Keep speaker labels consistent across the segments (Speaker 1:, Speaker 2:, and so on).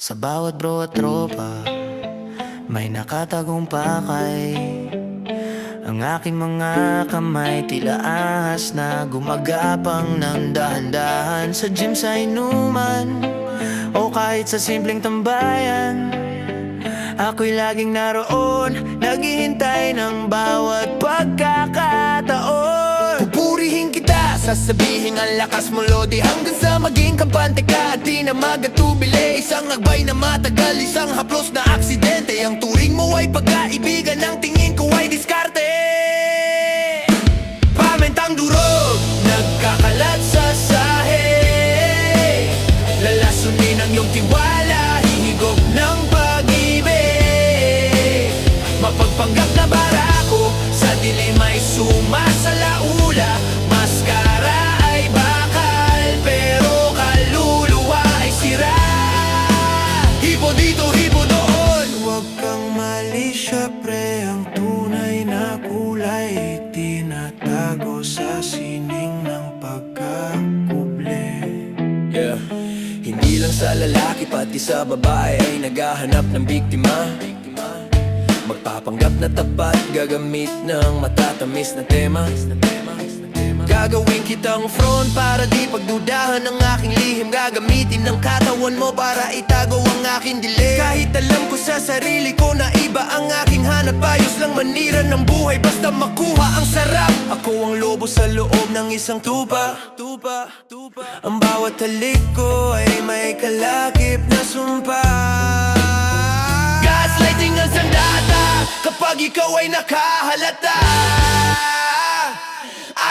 Speaker 1: Sa bawat bro at tropa, may nakatagong pakay. Ang aking mga kamay tila ahas na gumagapang ng dahan-dahan. Sa gym, sa inuman, o kahit sa simpleng tambayan, ako'y laging naroon, naghihintay ng bawat pagkakataon. Pupurihin kita, sasabihin ang lakas mo lodi, hanggang sa maging kampante ka at di na magatubili. Isang agbay na matagal, isang haplos na aksidente. Ang turing mo ay pagkaibigan, ang tingin ko ay diskarte. Pamentang durog, nagkakalat sa sahe, lalasunin ang iyong tiwala, hihigop ng pag-ibig. Mapagpanggap na barako, sa dilim ay sumasalaula. Maskara ay bakal, pero kaluluwa ay sira. Hipo dito, hipo doon. Huwag kang malisya pre, ang tunay na kulay tinatago sa sining ng pagkakuble. Yeah. Hindi lang sa lalaki, pati sa babae ay naghahanap ng biktima. Magpapanggap na tapat, gagamit ng matatamis na tema. Gagawin kitang front para di pagdudahan ng aking lihim. Gagamitin ng katawan mo para itago ang aking dilim. Kahit alam ko sa sarili ko na iba ang aking hanap, ayos lang manira ng buhay basta makuha ang sarap. Ako ang lobo sa loob ng isang tupa. Ang bawat halik ko ay may kalakip na sumpa. Gaslighting ang sandata kapag ikaw ay nakahalata.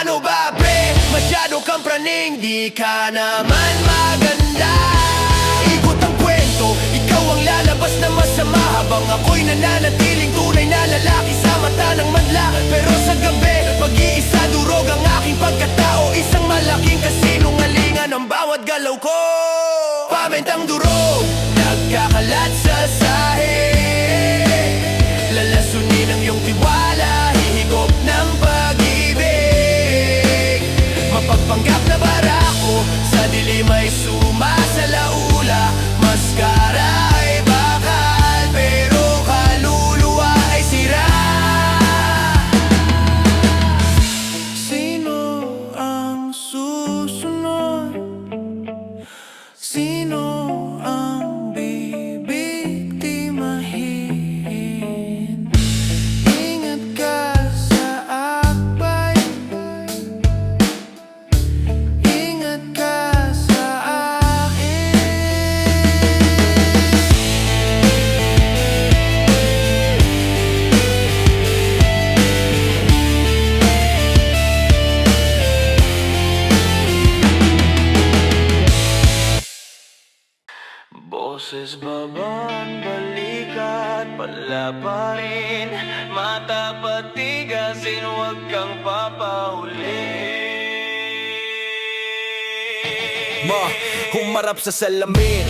Speaker 1: Ano ba pre? Masyado kang praning, di ka naman maganda. Ikot ang kwento, ikaw ang lalabas na masama, habang ako'y nananatiling tunay na lalaki sa mata ng madla. Pero sa gabi, mag-iisa durog ang aking pagkatao. Isang malaking kasinungalingan ang bawat galaw ko. Pamentang durog, nagkakalat sa sahe, lalasunin ang iyong tiwala, hihigop ng pag-ibig. Mapagpanggap na barako, sa dilim ay sumasalaula. Maskara ay bakal, pero kaluluwa ay sira. Sino ang susunod? Sino ang bibiktimahin? Ingat ka sa akbay, ingat ka sa akin. Boses baban, balikat, palaparin, mata patigasin, huwag kang papahuli.
Speaker 2: Humarap sa salamin,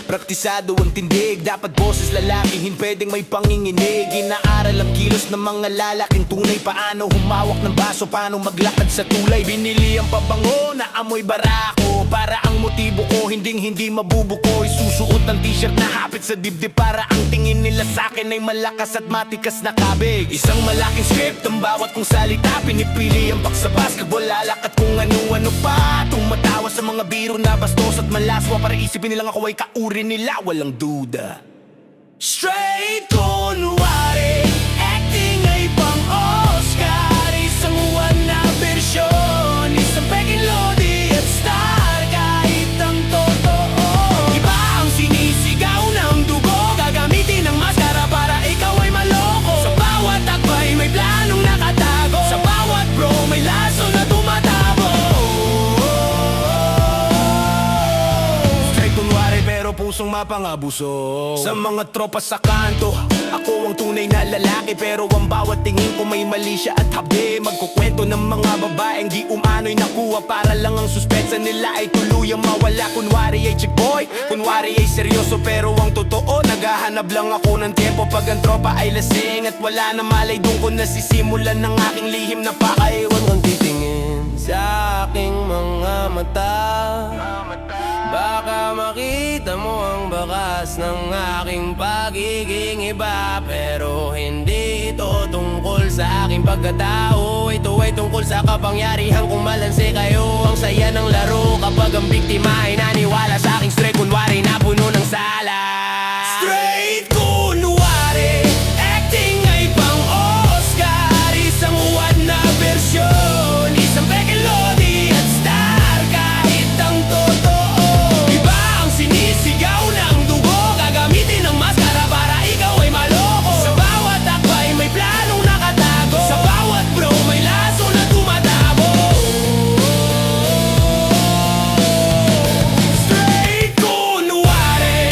Speaker 2: praktisado ang tindig. Dapat boses lalaking, pwedeng may panginginig. Inaaral ang kilos ng mga lalaking tunay. Paano humawak ng baso, paano maglakad sa tulay. Binili ang pabango na amoy barako, para ang motibo ko hindi mabubuko. Isusuot ang t-shirt na hapit sa dibdib, para ang tingin nila sa'kin ay malakas at matikas na kabig. Isang malaking script, ang bawat kong salita pinipili ang paksa basketball, alak at kung ano-ano pa. Tumatawa sa mga biro na bastos at malaswa, para isipin nilang ako ay kauri nila, walang duda. Straight kunwari, acting ay pang-Oscar. Isang Juan na bersyon, isang peking lodi at star. Kahit ang totoo, iba ang sinisigaw ng dugo. Gagamitin ang maskara para ikaw ay maloko. Sa bawat akbay may planong nakatago, sa bawat bro may laso na tumatabo. Straight kunwari pero pusong mapangabuso. Sa mga tropa sa kanto, ako ang tunay na lalaki, pero ang bawat tingin ko may mali siya at habi. Magkukwento ng mga babaeng di umano'y nakuha, para lang ang suspensa nila ay tuluyang mawala. Kunwari ay chick boy, kunwari ay seryoso, pero ang totoo naghahanap lang ako ng tempo. Pag ang tropa ay lasing at wala na malay, doon ko nasisimulan ng aking lihim na pakaiwan.
Speaker 1: Kung titingin sa aking mga mata,
Speaker 3: Baka makita mo ang bakas ng aking pagiging iba, pero hindi ito tungkol sa aking pagkatao. Ito ay tungkol sa kapangyarihan kung malanse kayo. Ang saya ng laro kapag ang biktima ay naniwala sa aking straight, kunwari na puno ng sala. Straight kunwari, acting ay pang Oscar. Isang uwad na bersyon, isang pekelodi at star. Kahit ang totoo, iba ang sinisigaw ng dugo. Gagamitin ng maskara para ikaw ay maloko. Sa bawat akbay may planong nakatago. Sa bawat bro may laso na tumatabo. Straight kunwari,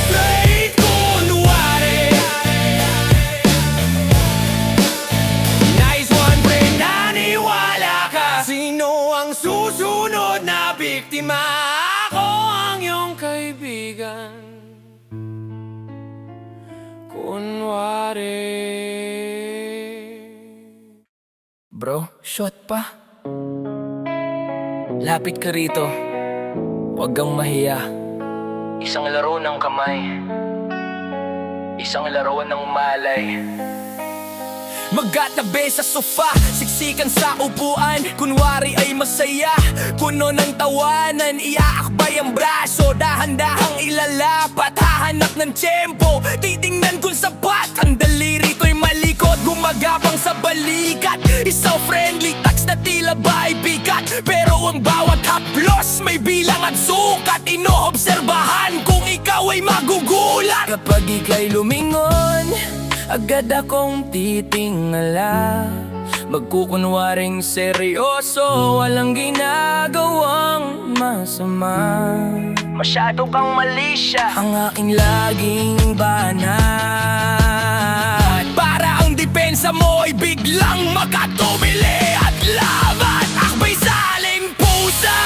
Speaker 3: straight kunwari. Nice one, pre, naniwala ka. Sino ang susunod na biktima? Ako ang iyong kaibigan. Kunwari.
Speaker 4: Bro, shot pa. Lapit ka rito. Huwag kang mahiya. Isang laro ng kamay. Isang laro ng malay. Magkatabi sa sofa, siksikan sa upuan. Kunwari ay masaya, puno ng tawanan. Iaakbay ang braso, dahan-dahang ilalapat. Hahanap ng tiyempo, titingnan kung sapat. Ang daliri ko'y malikot, gumagapang sa balikat. Isaw friendly, tax na tila ba'y bigat. Pero ang bawat haplos may bilang at sukat. Inoobserbahan kung ikaw ay magugulat. Kapag ika'y lumingon, agad akong titingala. Magkukunwaring seryoso, walang ginagawang masama. Masyado kang malisya, ang aking laging banat. Para ang depensa mo ay biglang makatumili at laban. Akbay sa aling pusa,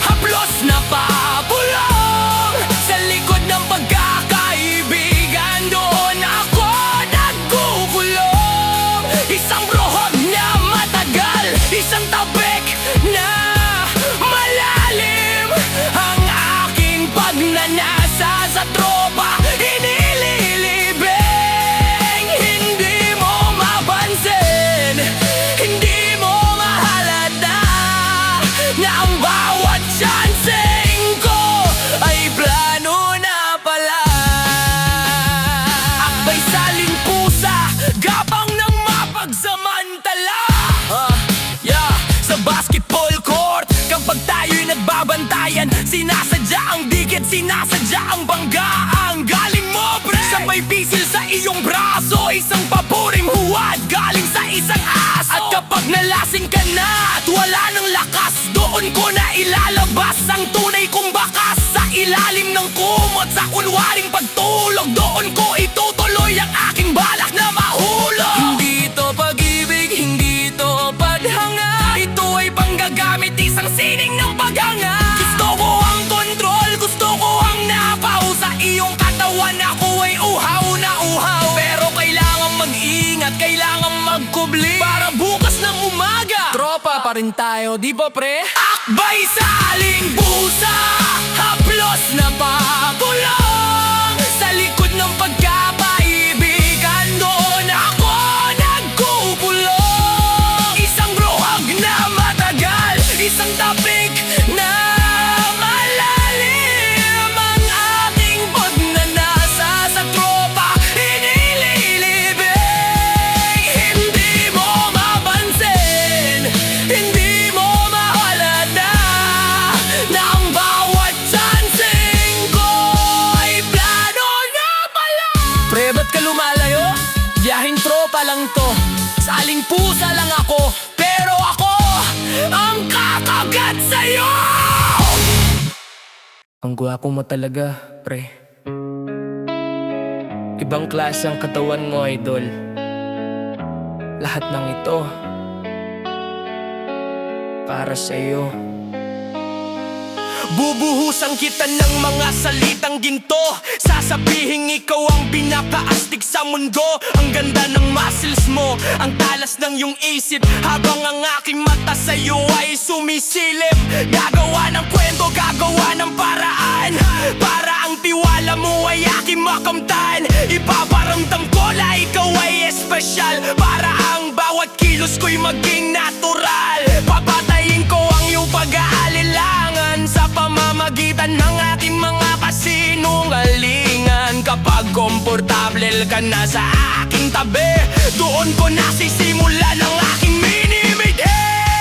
Speaker 4: haplos na papulong. Sa likod ng pagkakaibigan, doon ako nagkukulong. Isang brohog na matagal, isang tabik na malalim. Ang aking pagnanasa sa tropa, inililibing. Hindi mo mapansin, hindi mo mahalata, na ang bawat chancing ko ay plano na pala. Akbay sa limpusa, gapang ng mapagsamantala. Sa basketball court, kapag tayo'y nagbabantayan, sinasadya ang dikit, sinasadya ang bangga. Ang galing mo, pre, sabay pisil sa iyong braso. Isang paboring huwad galing sa isang aso. At kapag nalasing ka na at wala ng lakas, doon ko na ilalabas ang tunay kong bakas. Sa ilalim ng kumot, sa kunwaring pagtulog, doon ko itutuloy ang aking balak na mahulog. Hindi ito pag-ibig, hindi ito paghanga. Ito ay panggagamit, isang sining ng paghanga. Gusto ko ang kontrol, gusto ko ang napaw. Sa iyong katawan ako ay uhaw na uhaw. Pero kailangan mag-ingat, kailangan magkubli, para bukas ng umaga tropa pa rin tayo, di ba pre? Akbay sa aling pusa, haplos na papulong. Sa likod ng pagkakaibigan, doon ako nagkukulong. Isang brohag na matagal, isang tapik na malalim. Ang ating pagnanasa sa tropa, inililibing. Hindi mo mapansin, hindi mo mahalata, na ang bawat chancing ko ay plano na pala. Pre, ba't ka lumalayo? Biyahing tropa lang to, saling pusa lang ako, pero ako ang kakagat sa'yo. Ang gwapo mo talaga, pre. Ibang klase ang katawan mo, idol. Lahat ng ito para sa'yo. Bubuhusan kita ng mga salitang ginto. Sasabihin ikaw ang pinakaastig sa mundo. Ang ganda ng muscles mo, ang talas ng iyong isip, habang ang aking mata sa'yo ay sumisilip. Gagawa ng kwento, gagawa ng paraan, para ang tiwala mo ay aking makamtan. Ipaparamdam ko na ikaw ay espesyal, para ang bawat kilos ko'y maging natural. Papatayin ko ang iyong pag-aalilangan sa pamamagitan ng aking mga kasinungalingan. Kapag komportable ka na sa aking tabi, doon ko nasisimulan ang aking minimidi.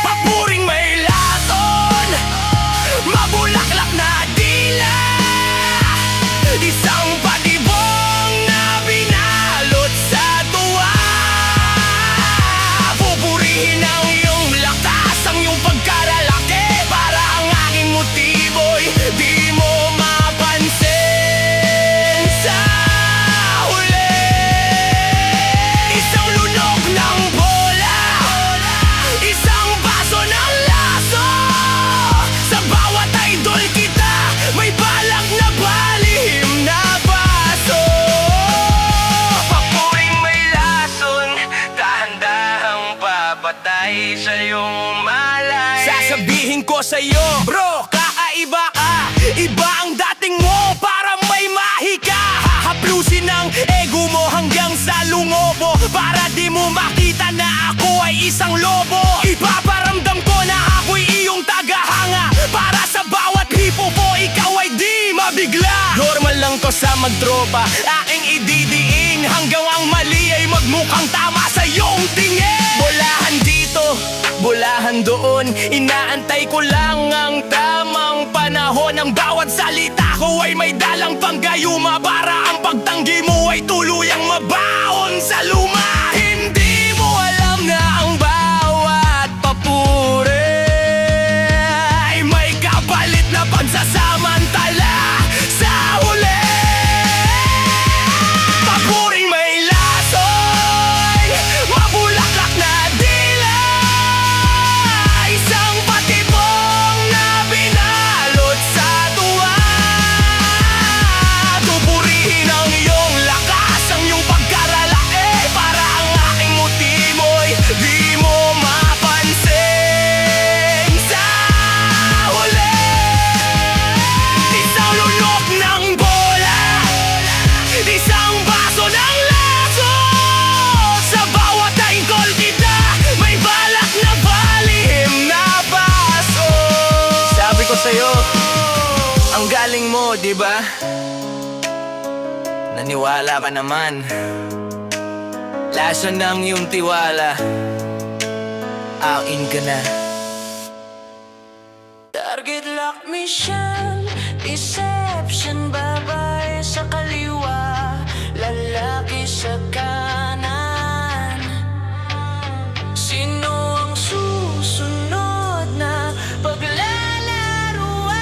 Speaker 4: Papuring may lason, mabulaklak na dila, isang patibong na binalot sa tuwa. Pupurihin ang iyong lakas, ang iyong pagkalalaki, para ang aking motibo'y di mo mapansin. Sa huli, isang lunok ng bola, isang baso ng laso. Sa bawat idol kita, may balak na balihim na baso. Papuring may lason, dahan-dahang papatay sa iyong malay. Sasabihin ko sa'yo, bro, kakaiba ka. Iba ang dating mo, para may mahika. Hahaplusin ang ego mo hanggang sa lungobo, para di mo makita na ako ay isang lobo. Ipaparamdam ko na ako'y iyong tagahanga, para sa bawat hipo mo ikaw ay di mabigla. Normal lang to sa magtropa, aking ididiin, hanggang ang mali ay magmukhang tama sa iyong tingin. Bolahan dito, bolahan doon, inaantay ko lang ang tamang panahon. Ang bawat salita ko ay may dalang panggayuma, para ang pagtanggi mo ay tuluyang mabaon sa luma. Hindi mo alam na ang bawat papuri ay may kapalit na pagsasamantala. Sa huli, papuring may lason, mabulaklak na dila, isang patibong na binalot sa tuwa. Pupurihin ang iyong lakas, ang iyong pagkaralaki, para ang aking motibo'y di mo mapansin. Sa huli, isang lunok ng bola, isang baso ng laso. Sa bawat idol kita, may balak na balihim na baso. Sabi ko sa'yo, ang galing mo, di ba? Naniwala ka naman. Lasa ng iyong tiwala, akin ka na.
Speaker 5: Target lock mission, deception, babae sa kaliwa, lalaki sa kanan. Sino ang susunod na paglalaruan?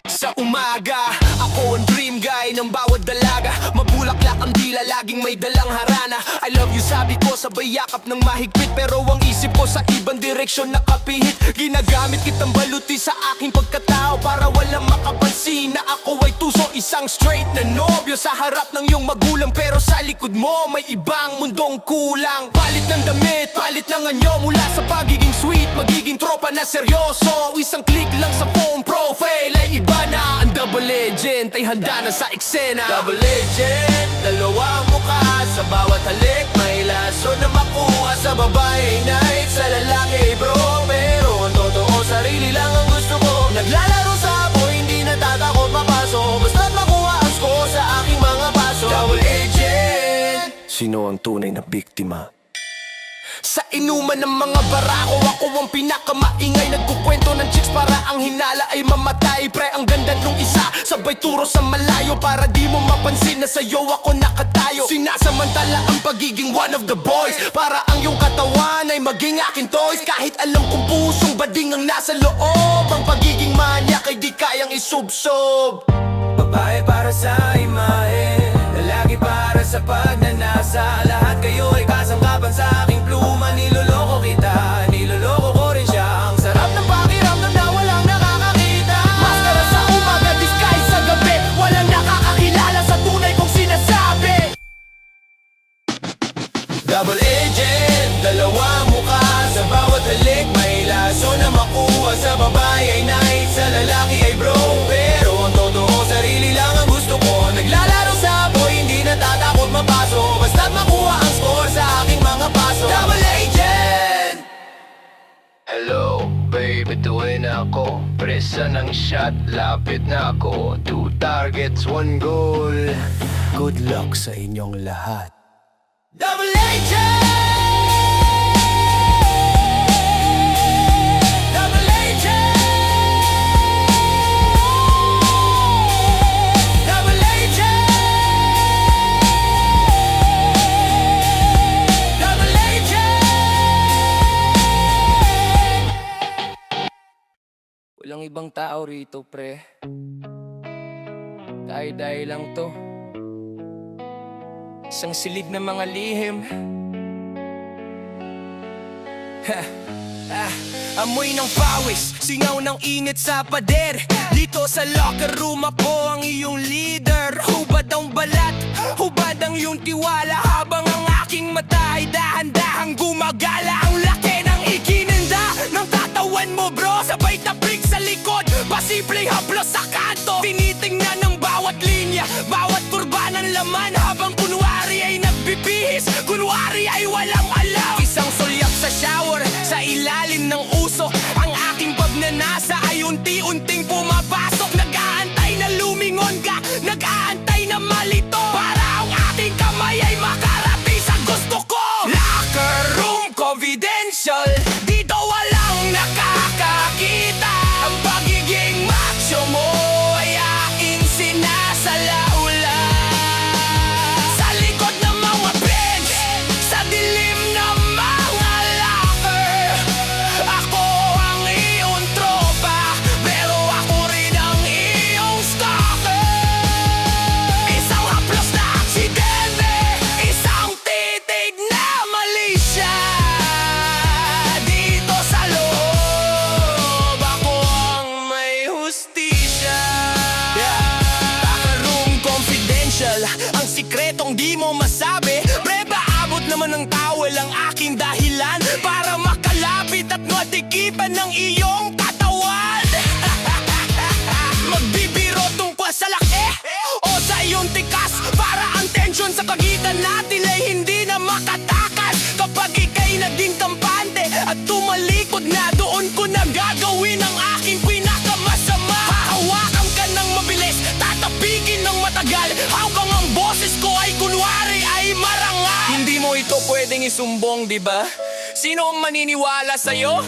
Speaker 2: Sa umaga, ako ang dream guy ng bawat dalaga. Mabulaklak ang dila, laging may dalang harana. I love you, sabi ko, sabay yakap ng mahigpit, pero ang isip ko sa ibang direksyon nakapihit. Ginagamit kitang baluti sa aking pagkatao, para walang makapansin na ako ay tuso. Isang straight na nobyo sa harap ng iyong magulang, pero sa likod mo may ibang mundong kulang. Palit ng damit, palit ng anyo, mula sa pagiging sweet, magiging tropa na seryoso. Isang click lang sa phone profile ay iba na. Ang double agent ay handa na sa eksena. Double agent, dalawang mukha, sa bawat halik may laso na makuha. Sa babae night, sa lalaki bro, pero ang totoo sarili lang ang gusto ko. Naglalaro sa apoy, hindi natatakot mapasok, basta't makuha ang score sa aking mga paso. Double agent, sino ang tunay na biktima? Sa inuman ng mga barako, ako ang pinakamaingay. Nagkukwento ng chicks para ang hinala ay mamatay. Pre, ang ganda nung isa, sabay turo sa malayo, para di mo mapansin na sa'yo ako nakatayo. Sinasamantala ang pagiging one of the boys, para ang iyong katawan ay maging aking toys. Kahit alam kong pusong bading ang nasa loob, ang pagiging manyak ay di kayang isubsob. Babae para sa imahe, lalaki para sa pagnanasa. Lahat kayo ay kasangkapan sa aking pluma. Niloloko kita,
Speaker 3: bituin ako, presa ng shot, lapit na ako. 2 targets, 1 goal.
Speaker 2: Good luck sa inyong lahat.
Speaker 4: Double H! Double H! Double H! Double H! Walang ibang tao rito, pre. Dahil lang to. Isang silid ng mga lihim. Amoy ng pawis, singaw ng init sa pader. Dito sa locker room ako ang iyong leader. Hubad ang balat, hubad ang iyong tiwala. Habang ang aking mata ay dahan-dahang gumagala. Ang laki ng ikininda ng tatawan mo bro. Sabay tapik sa likod, pasimpleng haplos sa kanto. Tinitingnan ng bawat linya, bawat kurba ng laman. Habang kunwari ay nagbibihis, kunwari ay walang alam. Isang sulyak sa shower, sa ilalim ng usok. Ang aking pagnanasa ay unti-unting pumapasok. Nag-aantay na lumingon ka, nag-aantay na malito. Para ang ating kamay ay makarating sa gusto ko. Locker room confidential, dito walang nakakakita. Ang pagiging macho mo ay aking sinasalaula. Sa likod ng mga bench, sa dilim ng mga locker, ako ang iyong tropa, pero ako rin ang iyong stalker. Isang haplos na aksidente, isang titig na mali siya. Dito sa loob, ako ang may hustisya. Locker room confidential, ang sikretong di mo masabi. Pre, paabot naman ng towel ang aking dahilan para makalapit at matikipan ng iyong katawan. Magbibiro tungkol sa laki o sa iyong tikas, para ang tensyon sa pagitan natin ay hindi na makatakas. Kapag ika'y naging kampante at tumalikod na, doon ko na gagawin ang aking pinakamasama. Hahawakan ka ng mabilis, tatapigin ng matagal, hanggang ang boses ko ay kunwari ay marangal. Hindi mo ito pwedeng isumbong, di ba? Sino ang maniniwala sa'yo?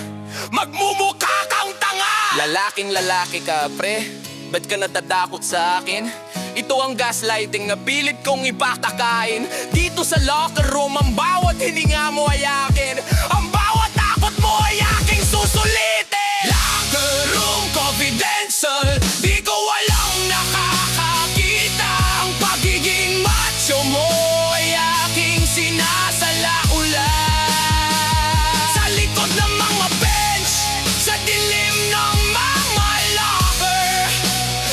Speaker 4: Magmumukha kang tanga! Lalaking lalaki ka, pre. Ba't ka natatakot sa akin? Ito ang gaslighting na pilit kong ipakakain. Dito sa locker room, ang bawat hininga mo ay akin. Ang bawat takot mo ay aking susulitin. Locker room confidential, di ko walang nakakakita. Ang pagiging macho mo ay aking sinasalaula. Sa likod ng mga bench, sa dilim ng mga locker,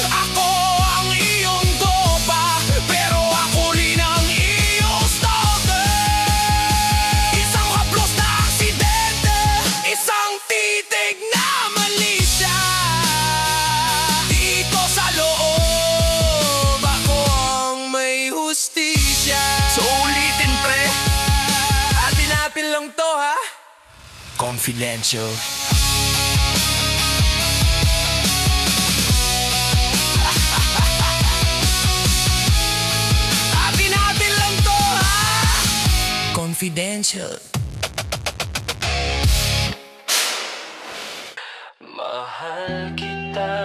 Speaker 4: ako ang iyong tropa, pero ako rin ang iyong stalker. Isang haplos na aksidente, isang titig na mali siya. Dito sa loob, ako ang may hustisya. So ulitin pre, atin lang to ha.
Speaker 2: Confidential.
Speaker 4: Atin lang to ha. Confidential.
Speaker 3: Mahal kita,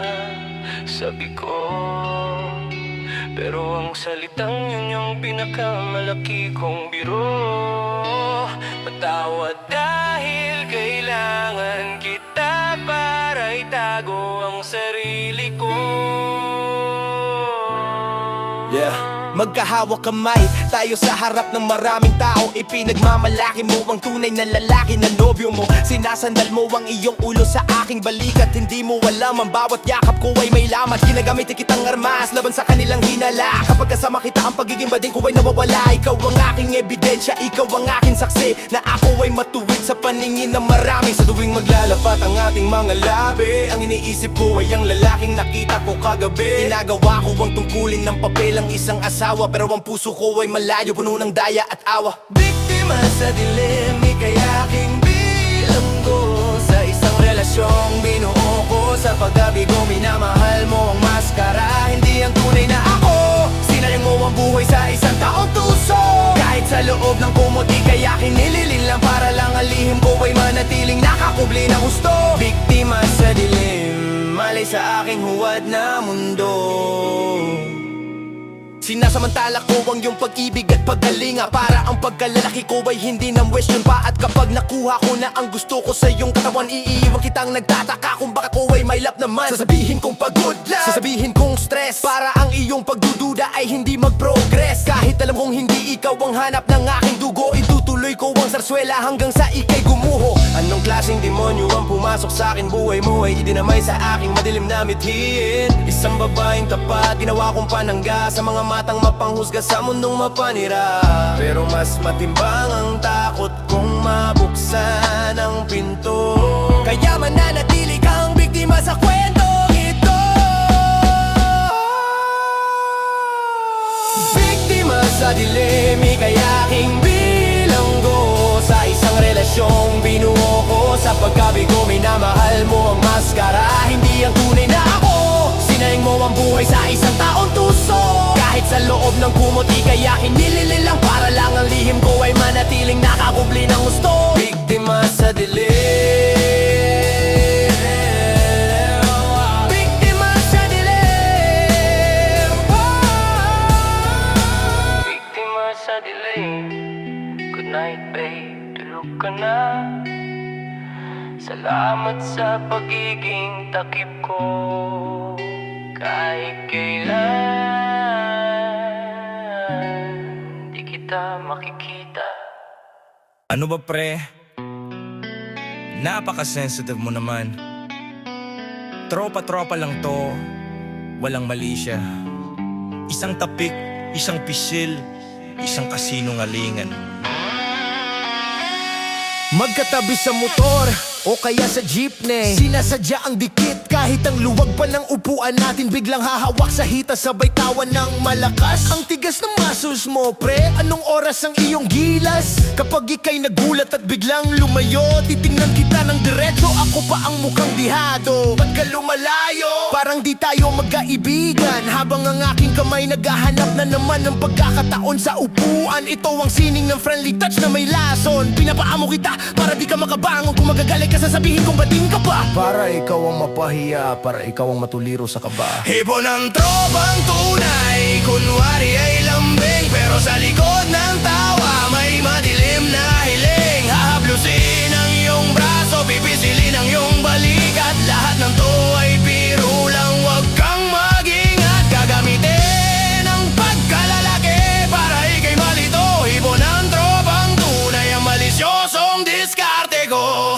Speaker 3: sabi ko, pero ang salitang yun yung pinakamalaki kong biro. Patawad dahil kailangan kita para itago ang sarili ko.
Speaker 2: Magkahawak kamay, tayo sa harap ng maraming tao. Ipinagmamalaki mo ang tunay na lalaki na nobyo mo. Sinasandal mo ang iyong ulo sa aking balikat. Hindi mo alam ang bawat yakap ko ay may lamat. Ginagamit kitang armas laban sa kanilang hinala. Kapag kasama kita ang pagiging bading ko ay nawawala. Ikaw ang aking ebidensya, ikaw ang aking saksi na ako ay matuwid sa paningin ng marami. Sa tuwing maglalapat ang ating mga labi, ang iniisip ko ay ang lalaking nakita ko kagabi. Ginagawa ko ang tungkulin ng papel ang isang asawa, pero ang puso ko ay malayo, puno ng daya at awa.
Speaker 3: Biktima sa dilim, ika'y aking bilanggo. Sa isang relasyong Sa loob ng kumuti kaya kinililin lang para lang ang lihim ko ay manatiling nakakubli ng gusto. Biktima sa dilim, malay sa aking huwad na mundo.
Speaker 2: Sinasamantala ko ang iyong pag-ibig at pagkalinga, para ang pagkalalaki ko ay hindi na question pa. At kapag nakuha ko na ang gusto ko sa iyong katawan, iiwan kitang nagtataka kung bakit ko ay may lap naman. Sasabihin kong pagod lang, sasabihin kong stress, para ang iyong pagdududa ay hindi mag-progress. Kahit alam kong hindi ikaw ang hanap ng aking dugo, itutuloy ko ang sarswela hanggang sa ikay gumuho.
Speaker 3: Anong klaseng demonyo ang pumasok sa akin? Buhay mo ay idinamay sa aking madilim na mithiin. Isang babaeng tapat, ginawa kong panangga sa mga matang mapanghusga sa mundong mapanira. Pero mas matimbang ang takot kong mabuksan ang pinto.
Speaker 2: Kaya mananatili kang biktima sa kwentong ito.
Speaker 3: Biktima sa dilim, kaya aking bilanggo. Sa isang relasyong binuo ko, sa pagkabigo minamahal mo ang maskara, hindi ang tunay na ako. Sinayang mo ang buhay sa isang taong tuso. Kahit sa loob ng kumuti kaya kinilili lang para lang ang lihim ko ay manatiling nakakubli ng gusto. Biktima sa dilim, biktima sa dilim, biktima sa dilim. Good night babe, tulog ka na. Salamat sa pagiging takip ko kahit kailan di kita makikita.
Speaker 4: Ano ba pre? Napaka-sensitive mo naman. Tropa-tropa lang to, walang mali siya. Isang tapik, isang pisil, isang kasinungalingan.
Speaker 2: Magkatabi sa motor o kaya sa jeepney, sinasadya ang dikit kahit ang luwag pa ng upuan natin. Biglang hahawak sa hita sabay tawa ng malakas. Ang tigas ng muscles mo pre, anong oras ang iyong gilas? Kapag ika'y nagulat at biglang lumayo, titingnan kita ng diretso, ako pa ang mukhang dihado. Ba't ka lumalayo? Parang di tayo magkaibigan, habang ang aking kamay naghahanap na naman ng pagkakataon sa upuan. Ito ang sining ng friendly touch na may lason. Pinapaamo kita para di ka makabangon, kung magagalit ka sasabihin kong bading ka pa. Para ikaw ang mapahiya, para ikaw ang matuliro sa kaba.
Speaker 3: Hipo ng tropang tunay, kunwari ay lambing, pero sa likod ng tawa may madilim na hiling. Hahablusin ang iyong braso, pipisilin ang iyong balikat. Lahat ng to ay biro lang, wag kang mag-ingat. Gagamitin ang pagkalalaki para ikay malito. Hipo ng tropang tunay, ang malisyosong diskarte ko.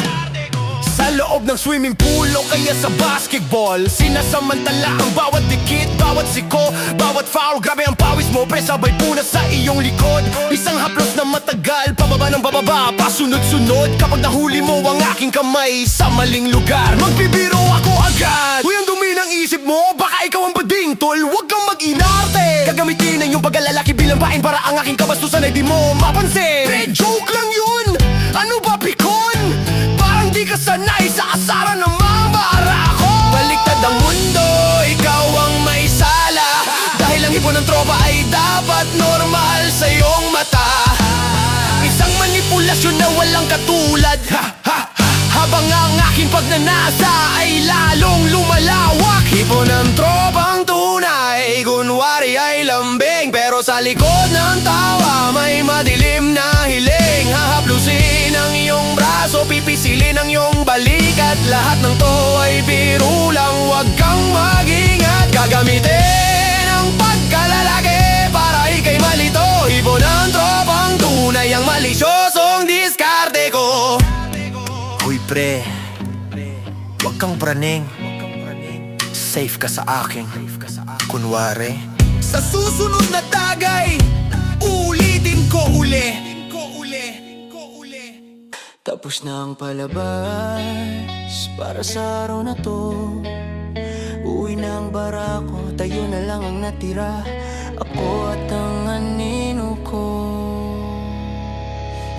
Speaker 2: Sa loob ng swimming pool o kaya sa basketball, sinasamantala ang bawat dikit, bawat siko, bawat foul. Grabe ang pawis mo, pre, sabay punas sa iyong likod. Isang haplos na matagal, pababa ng bababa, pasunod-sunod. Kapag nahuli mo ang aking kamay sa maling lugar, magbibiro ako agad. Uy, ang dumi ng isip mo, baka ikaw ang bading, tol. Huwag kang mag-inarte. Gagamitin ang iyong pagkalalaki bilang bain para ang aking kabastusan ay di mo mapansin. Pre, joke lang yun. Ano ba, pikon? Parang di ka sanay sa asara ng mambara ako.
Speaker 3: Baliktad ang mundo, ikaw ang may sala. Dahil ang hipo ng tropa ay dapat normal sa iyong mata.
Speaker 2: Isang manipulasyon na walang katulad, ha, ha, ha. Habang ang aking pagnanasa ay lalong lumalawak.
Speaker 3: Hipo ng tropang tunay, kunwari ay lambing, pero sa likod ng tawa may madilim na hiling. Hahaplusin ang iyong braso, pipisilin ang iyong balikat. Lahat ng to ay biro lang, wag kang mag-ingat. Gagamitin ang pagkalalaki para ikay malito. Hipo ng tropang tunay, ang malisyosong diskarte ko.
Speaker 2: Uy pre, wag kang praning. Safe ka sa akin, kunwari.
Speaker 3: Sa susunod na tagay, ulitin ko uli.
Speaker 5: Tapos na ang palabas para sa araw na to. Uwi na ang barako, tayo na lang ang natira, ako at ang anino ko.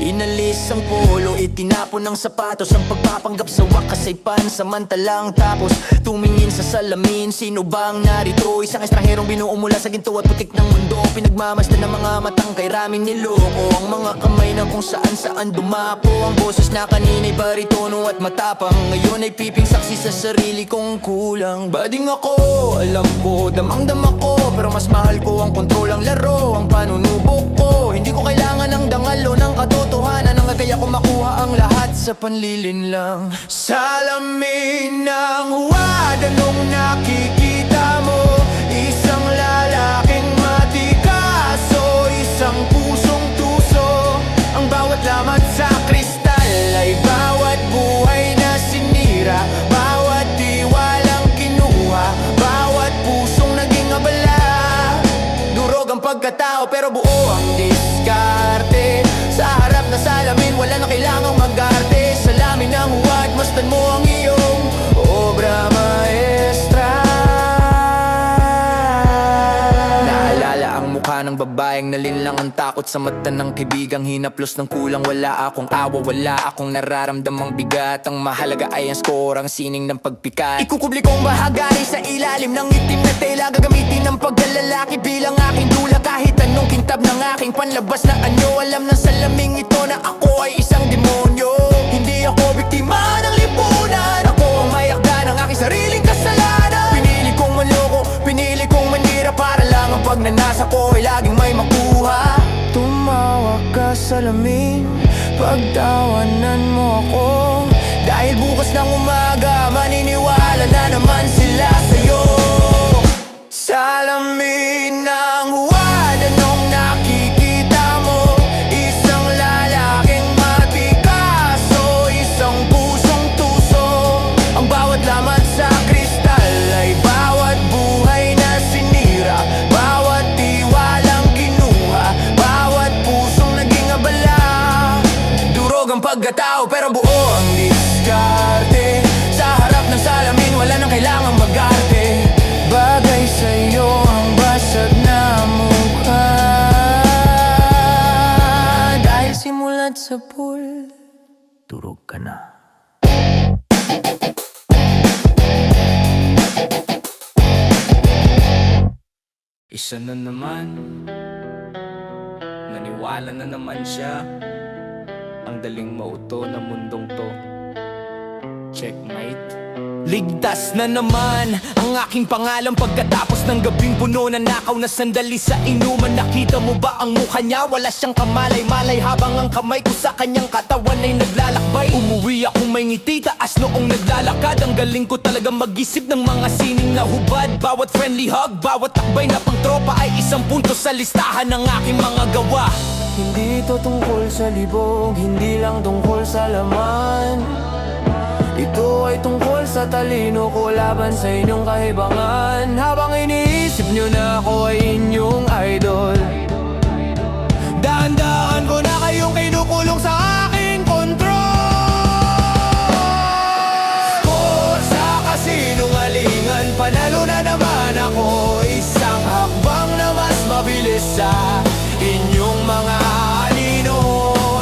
Speaker 5: Inalis ang polo, itinapon ng sapatos. Ang pagpapanggap sa wakas ay pansamantalang tapos tumingin sa salamin, sino bang narito? Isang estrangerong binuo mula sa ginto at putik ng mundo. Pinagmamasdan ng mga matang kay raming niloko. Ang mga kamay na kung saan saan dumapo. Ang boses na kanina'y baritono at matapang, ngayon ay piping saksi sa sarili kong kulang. Bading ako, alam ko, damang-dama ko, pero mas mahal ko ang kontrol, ang laro, ang panunubok ko. Hindi ko kailangan ng dangalo ng katotohanan, ang kaya ko makuha ang lahat sa panlilin lang. Salamin ng huwad, anong nakikita mo? Isang lalaking matikas o isang pusong tuso? Ang bawat lamat sa kristal ay bawat buhay na sinira, bawat tiwalang kinuha, bawat pusong naging abala. Durog ang pagkatao pero buo ang diskarte. Sa harap na salamin wala na kailangang mag-arte. Salamin ng huwad, masdan mo ang iyong obra maestra. Naalala ang mukha ng babaeng nalinlang ang takot sa mata ng kaibigang hinaplos ng kulang. Wala akong awa, wala akong nararamdamang bigat. Ang mahalaga ay ang score, ang sining ng pagpikat. Ikukubli kong bahagari sa ilalim ng itim na tela. Gagamitin ng pagkalalaki bilang aking dula. Kahit anong kintab ng aking panlabas na anyo. Alam ng salaming ito na ako ay isang demonyo. Hindi ako biktima ng lipunan, ako ang mayakda ng aking sariling kasalanan. Pinili kong manloko, pinili kong manira, para lang ang pagnanasa ko ay laging may makuha. Tumawag ka salamin, pagtawanan mo ako, dahil bukas ng umaga maniniwala na naman sila sa'yo. Salamin ng huwad, anong nakikita mo? Isang lalaking matikas o isang pusong tuso? Ang bawat lamat sa kristal ay bawat buhay na sinira, bawat tiwalang kinuha, bawat pusong naging abala. Durog ang pagkatao pero buo ang diskarte. Sa harap ng salamin wala nang kailangang mag-arte. Bagay sa'yo ang basag na mukha, dahil simulat sa pool, durog ka na. Isa na naman, naniwala na naman siya. Ang daling mauto na mundong to. Checkmate. Ligtas na naman ang aking pangalan pagkatapos ng gabing puno na nakaw na sandali sa inuman. Nakita mo ba ang mukha niya? Wala siyang kamalay-malay habang ang kamay ko sa kanyang katawan ay naglalakbay. Umuwi akong may ngiti taas noong naglalakad. Ang galing ko talaga mag-isip ng mga sining na hubad. Bawat friendly hug, bawat takbay na pang tropa ay isang punto sa listahan ng aking mga gawa. Hindi ito tungkol sa libog, hindi lang tungkol sa laman. Ito ay tungkol sa talino ko laban sa inyong kahibangan. Habang iniisip nyo na ako ay inyong idol, dahan-dahan ko na kayong kinukulong sa aking kontrol. Score sa kasinungalingan, panalo na naman ako. Isang hakbang na mas mabilis sa inyong mga anino.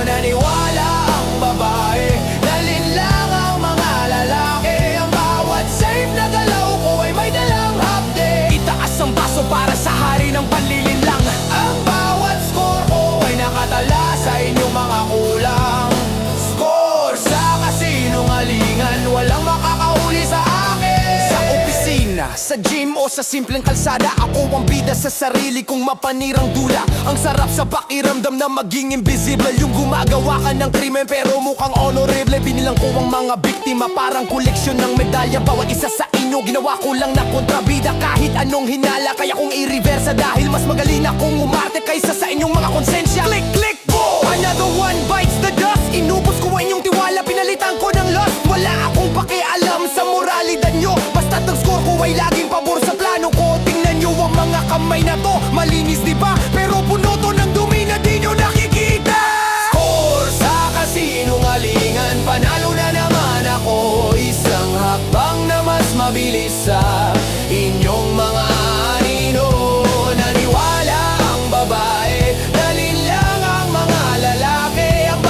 Speaker 5: Naniwala ang babae, nalinlang ang mga lalaki. Ang bawat safe na galaw ko ay may dalang hapde. Itaas ang baso para sa hari ng panlilinlang. Ang bawat score ko ay nakatala sa inyong mga kulang. Score sa kasinungalingan, walang makakahuli sa akin. Sa opisina, sa gym o sa simpleng kalsada, ako ang bida sa sarili kong mapanirang dula. Ang sarap sa pakiramdam na maging invisible. Yung gumagawa ka ng krimen pero mukhang honorable. Binilang ko ang mga biktima parang koleksyon ng medalya. Bawat isa sa inyo ginawa ko lang na kontrabida. Kahit anong hinala kaya kong i-reversa, dahil mas magaling akong umarte kaysa sa inyong mga konsensya. Click, click, boom! Another one bites the dust. Inubos ko ang inyong tiwala, pinalitan ko ng loss. Wala akong pakialam sa moralidad nyo, basta't ang-score ko ay laging pabor sa plano ko. Tingnan nyo ang mga kamay na to, malinis diba? Pero puno to ng dumi na di nyo nakikita. Score sa kasinungalingan, panalo na naman ako. Isang hakbang na mas mabilis sa inyong mga anino. Naniwala ang babae, nalinlang ang mga lalaki. Ang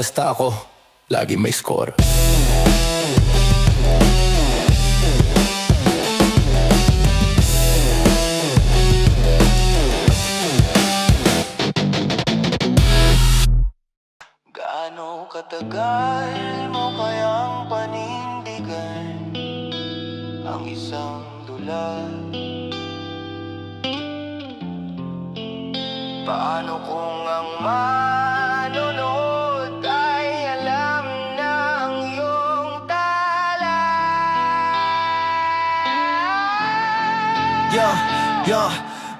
Speaker 2: Basta ako, lagi may score.
Speaker 5: Gaano katagal mo kayang panindigan ang isang dula? Paano kung ang manonood ay alam ng iyong tala?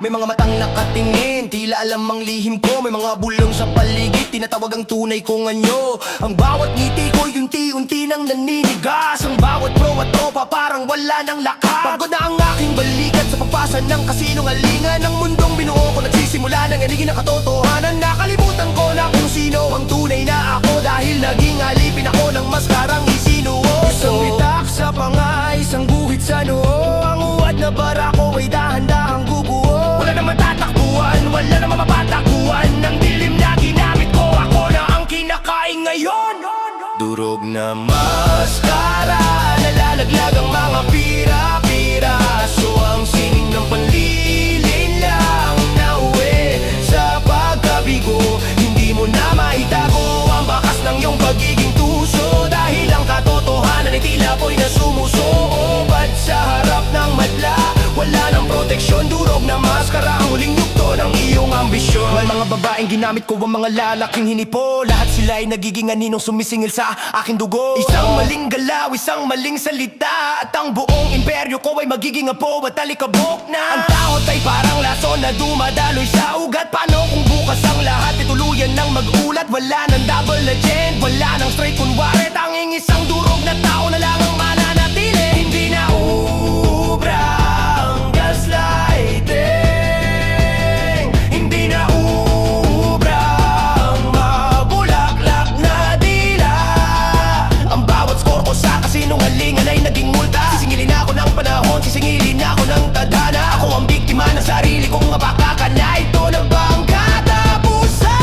Speaker 2: May mga matang nakatingin, tila alam ang lihim ko. May mga bulong sa paligid, tinatawag ang tunay kong anyo. Ang bawat ngiti ko, unti-unti nang naninigas. Ang bawat pro at tropa, parang wala ng lakas. Pagod na ang aking balikat sa pagpasa ng kasinungalingan. Ang mundong binuo ko, nagsisimula ng anigin ang katotohanan. Nakalimutan ko na kung sino ang tunay na ako, dahil naging alipin ako ng maskarang isinuo. Isang bitak sa panga, isang guhit sa noo. Ang uwad na barako ay dahan-dahang gubuo. Wala naman tatakbuhan, wala naman mapatakuan. Ng dilim na ginamit ko, ako na ang kinakain ngayon.
Speaker 5: Durog na maskara, nalalaglag ang mga pira-piraso. Ang sining ng panlilin lang nauwi sa pagkabigo. Hindi mo na maitago ang bakas ng iyong pagiging tuso, dahil ang katotohanan ay tila po'y nasumusobad sa harap ng madla. Wala nang proteksyon, durog na maskara, ang huling yugto ng iyong ambisyon.
Speaker 2: May mga babaeng ginamit ko, ang mga lalaking hinipo. Lahat sila ay nagiging aninong sumisingil sa aking dugo. Isang maling galaw, isang maling salita, at ang buong imperyo ko ay magiging apo at talikabok na. Ang takot ay parang lason na dumadaloy sa ugat. Paano kung bukas ang lahat ay tuluyan ng mag-ulat? Wala nang double legend, wala nang straight kunwari. Tanging isang durog na tao na lang ang mananatili. Hindi na ubra ang gaslighting, hindi na ubra ang mabulaklak na dila. Ang bawat score ko sa kasinungalingan ay naging multa. Sisingilin ako ng panahon, sisingilin ako ng tadhana. Ako ang biktima ng sarili kong mapakakan, na ito na ba ang katapusan?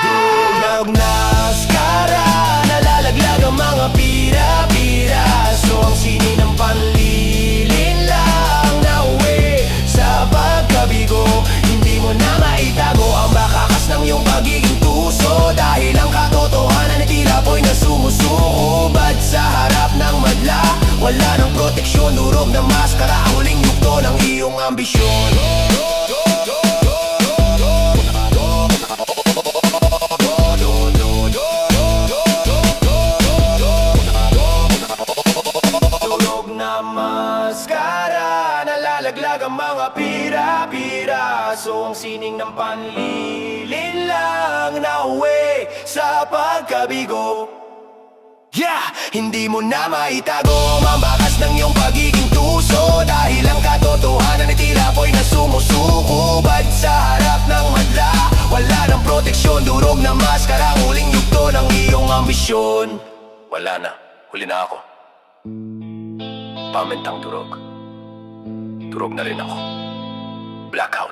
Speaker 5: Durog na maskara, nalalaglag ang mga pira-piraso. Ang sini ng panlilin lang nauwi sa pagkabigo. Hindi mo na maitago ang bakakas ng iyong pagiging tuso, dahil ang katotohanan ay tila po'y nasumusobad sa harap ng madla. Wala nang proteksyon, durog na maskara, ang huling yugto ng iyong ambisyon. Durog na maskara, nalalaglag ang mga pira-piraso. Ang sining ng panlilin lang nauwi sa pagkabigo. Hindi mo na maitago ang bakas ng iyong pagiging tuso, dahil ang katotohanan ay tila po'y nasumusobad sa harap ng madla. Wala nang proteksyon, durog na maskara, ang huling yugto ng iyong ambisyon. Wala na, huli na ako. Pamentang durog. Durog na rin ako. Blackout.